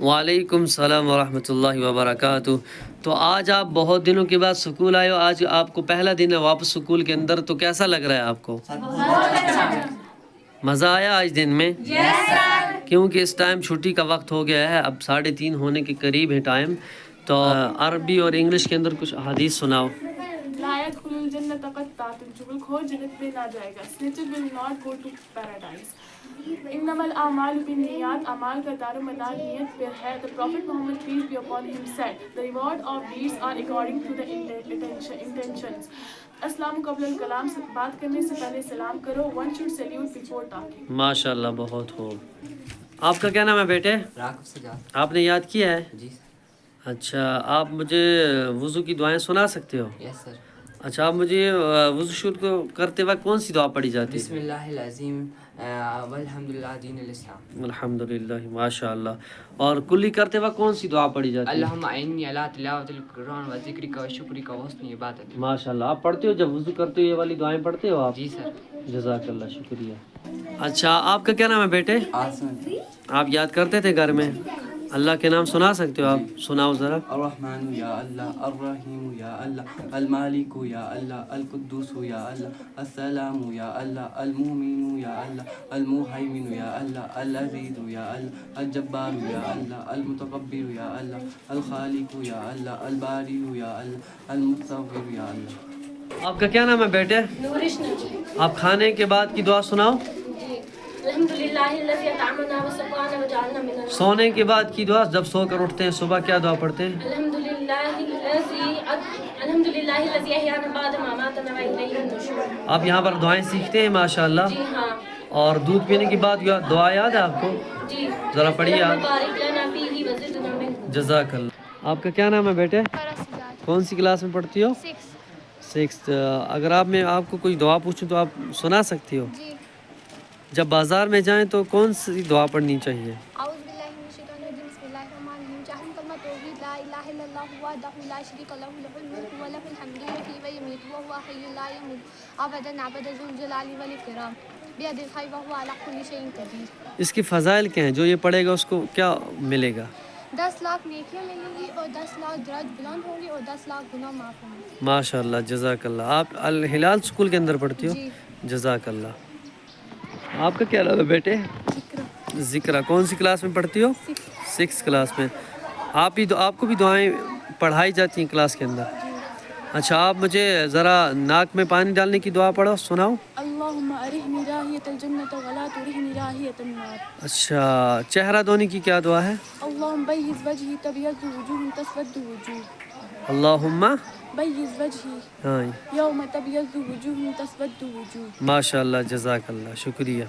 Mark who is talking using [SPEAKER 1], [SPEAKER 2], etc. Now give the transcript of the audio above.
[SPEAKER 1] وعلیکم السلام ورحمۃ اللہ وبرکاتہ۔ تو آج آپ بہت دنوں کے بعد سکول آئے ہو، آج آپ کو پہلا دن ہے واپس سکول کے اندر، تو کیسا لگ رہا ہے آپ کو؟ مزہ آیا آج دن میں؟ کیونکہ اس ٹائم چھٹی کا وقت ہو گیا ہے، اب 3:30 ہونے کے قریب ہے ٹائم، تو عربی اور انگلش کے اندر کچھ حدیث سناؤ۔
[SPEAKER 2] لا يدخل الجنة قطات، چغل کھو جنت میں نہ جائے گا. Snitches will not go to paradise. انما الاعمال بالنیات، اعمال کا دار و مدار نیت پر ہے. The Prophet Muhammad peace be upon him said, the reward of deeds are according to the intentions. السلام قبل الکلام، بات کرنے سے پہلے سلام کرو. One should salute before talking.
[SPEAKER 1] ماشاء اللہ، بہت خوب۔ آپ کا کیا نام ہے بیٹے؟
[SPEAKER 3] راغب سجاد۔
[SPEAKER 1] آپ نے یاد کیا ہے؟
[SPEAKER 3] جی
[SPEAKER 1] اچھا، آپ مجھے وضو کی دعائیں سنا سکتے ہو؟
[SPEAKER 3] یس سر۔
[SPEAKER 1] اچھا، آپ مجھے وضو شروع کرتے وقت کون سی دعا پڑھی جاتی ہے؟
[SPEAKER 3] بسم اللہ العظیم والحمد للہ دین الاسلام۔
[SPEAKER 1] الحمد للہ، ماشاء اللہ۔ اور کلی کرتے وقت کون سی دعا پڑھی جاتی ہے؟
[SPEAKER 3] اللہم اعنی علی تلاوت القرآن و ذکرک و شکرک و حسن عبادت۔
[SPEAKER 1] ماشاء اللہ۔ آپ پڑھتے ہو جب وضو کرتے ہو، یہ والی دعائیں پڑھتے ہو آپ؟
[SPEAKER 3] جی سر۔
[SPEAKER 1] جزاک اللہ، شکریہ۔ اچھا، آپ کا کیا نام ہے بیٹے؟
[SPEAKER 3] آسن۔
[SPEAKER 1] آپ یاد کرتے تھے گھر میں؟ اللہ کے نام سنا سکتے ہو آپ؟ سناؤ ذرا۔
[SPEAKER 4] الرحمن یا اللہ، الرحیم یا اللہ، المالک یا اللہ، القدوس یا اللہ، السلام یا اللہ، المؤمن یا اللہ، المہیمن یا اللہ، العزیز یا اللہ، الجبار یا اللہ، المتکبر یا اللہ، الخالق یا اللہ، الباری یا اللہ، المصور یا اللہ۔
[SPEAKER 1] آپ کا کیا نام ہے بیٹے؟
[SPEAKER 5] نورش نجی۔
[SPEAKER 1] آپ کھانے کے بعد کی دعا سناؤ۔
[SPEAKER 5] الحمدللہ الذی اطعمنا وسقانا وجعلنا من المسلمین۔
[SPEAKER 1] سونے کے بعد کی دعا، جب سو کر اٹھتے ہیں صبح کیا دعا پڑھتے ہیں؟
[SPEAKER 5] الحمدللہ الذی احیانا بعد ما اماتنا والیہ النشور۔
[SPEAKER 1] آپ یہاں پر دعائیں سیکھتے ہیں ماشاءاللہ؟
[SPEAKER 5] جی ہاں۔
[SPEAKER 1] اور دودھ پینے کے بعد دعا یاد ہے آپ کو؟
[SPEAKER 5] جی۔
[SPEAKER 1] ذرا پڑھیے آپ۔
[SPEAKER 5] بارک لنا فیہ وزدنا منہ۔
[SPEAKER 1] جزاک اللہ۔ آپ کا کیا نام ہے بیٹے؟ کون سی کلاس میں پڑھتی ہو؟ 6۔ اگر آپ کو کوئی دعا پوچھوں تو آپ سنا سکتی ہو؟ جب بازار میں جائیں تو کون سی دعا پڑھنی چاہیے؟
[SPEAKER 6] اعوذ باللہ من الشیطان الرجیم، بسم اللہ الرحمن الرحیم۔ چاہم کلمہ توحید لا الہ الا اللہ وحدہ لا شریک لہ، لہ الملک و لہ الحمد یحیی و یمیت وہو حی لا یموت، ابدا ابدا ذو الجلال والاکرام، بیدہ الخیر وہو علی کل شیء قدیر۔
[SPEAKER 1] اس کی فضائل کیا ہیں؟ جو یہ پڑھے گا اس کو کیا ملے گا؟
[SPEAKER 6] 10 لاکھ نیکیاں ملیں گی اور 10 لاکھ درجات بلند ہوں گے اور 10 لاکھ گناہ معاف ہوں گے۔
[SPEAKER 1] ماشاء اللہ، جزاک اللہ۔ آپ الہلال اسکول کے اندر پڑھتی ہو؟
[SPEAKER 6] جی۔
[SPEAKER 1] جزاک اللہ۔ آپ کا کیا نام ہے بیٹے؟ ذکرہ۔ کون سی کلاس میں پڑھتی ہو؟ 6 کلاس میں۔ آپ کو بھی دعائیں پڑھائی جاتی ہیں کلاس کے اندر؟ اچھا، آپ مجھے ذرا ناک میں پانی ڈالنے کی دعا پڑھو، سناؤ۔
[SPEAKER 2] اللہم ارحنی راہیت الجنت ولا ترحنی راہیت النار۔
[SPEAKER 1] اچھا، چہرہ دھونے کی کیا دعا ہے؟
[SPEAKER 2] اللہم بیض وجہی تبیض وجوہ تسود وجوہ۔
[SPEAKER 1] اللہم
[SPEAKER 2] بیض وجہی
[SPEAKER 1] ہاں،
[SPEAKER 2] یوم تبیض وجوہ تسود وجوہ۔
[SPEAKER 1] ماشاء اللہ، جزاک اللہ، شکریہ۔